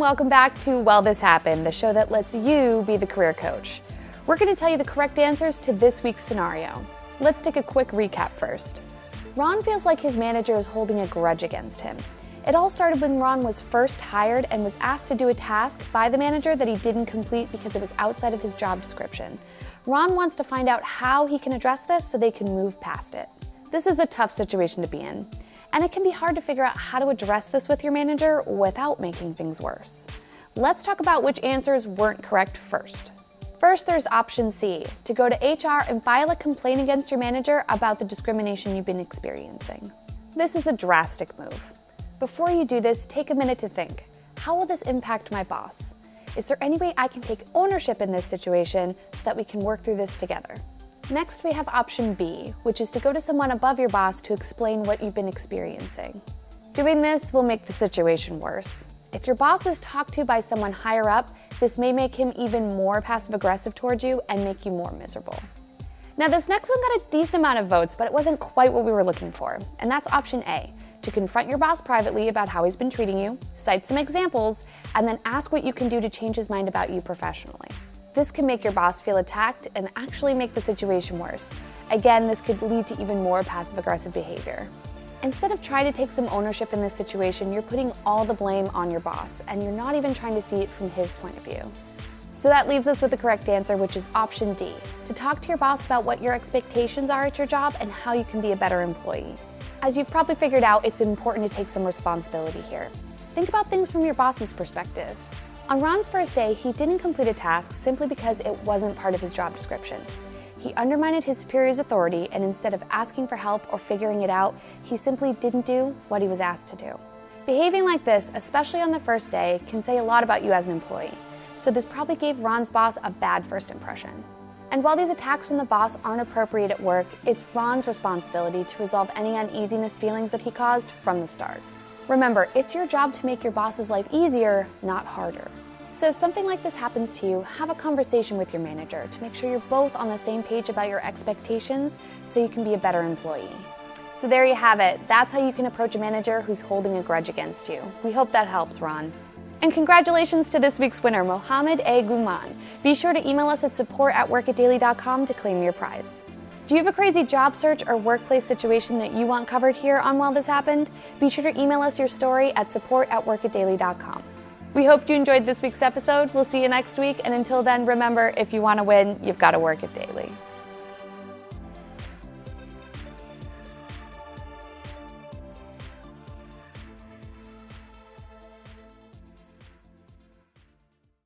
welcome back to Well This Happened, the show that lets you be the career coach. We're going to tell you the correct answers to this week's scenario. Let's take a quick recap first. Ron feels like his manager is holding a grudge against him. It all started when Ron was first hired and was asked to do a task by the manager that he didn't complete because it was outside of his job description. Ron wants to find out how he can address this so they can move past it. This is a tough situation to be in, and it can be hard to figure out how to address this with your manager without making things worse. Let's talk about which answers weren't correct first. First, there's option C, to go to HR and file a complaint against your manager about the discrimination you've been experiencing. This is a drastic move. Before you do this, take a minute to think, how will this impact my boss? Is there any way I can take ownership in this situation so that we can work through this together? Next, we have option B, which is to go to someone above your boss to explain what you've been experiencing. Doing this will make the situation worse. If your boss is talked to by someone higher up, this may make him even more passive-aggressive towards you and make you more miserable. Now, this next one got a decent amount of votes, but it wasn't quite what we were looking for, and that's option A, to confront your boss privately about how he's been treating you, cite some examples, and then ask what you can do to change his mind about you professionally. This can make your boss feel attacked and actually make the situation worse. Again, this could lead to even more passive-aggressive behavior. Instead of trying to take some ownership in this situation, you're putting all the blame on your boss, and you're not even trying to see it from his point of view. So that leaves us with the correct answer, which is option D, to talk to your boss about what your expectations are at your job and how you can be a better employee. As you've probably figured out, it's important to take some responsibility here. Think about things from your boss's perspective. On Ron's first day, he didn't complete a task simply because it wasn't part of his job description. He undermined his superior's authority, and instead of asking for help or figuring it out, he simply didn't do what he was asked to do. Behaving like this, especially on the first day, can say a lot about you as an employee. So this probably gave Ron's boss a bad first impression. And while these attacks from the boss aren't appropriate at work, it's Ron's responsibility to resolve any uneasiness feelings that he caused from the start. Remember, it's your job to make your boss's life easier, not harder. So if something like this happens to you, have a conversation with your manager to make sure you're both on the same page about your expectations so you can be a better employee. So there you have it. That's how you can approach a manager who's holding a grudge against you. We hope that helps, Ron. And congratulations to this week's winner, Mohammed A. Guman. Be sure to email us at support@workitdaily.com to claim your prize. Do you have a crazy job search or workplace situation that you want covered here on Well This Happened? Be sure to email us your story at support@workitdaily.com. We hope you enjoyed this week's episode. We'll see you next week, and until then, remember, if you want to win, you've got to work it daily.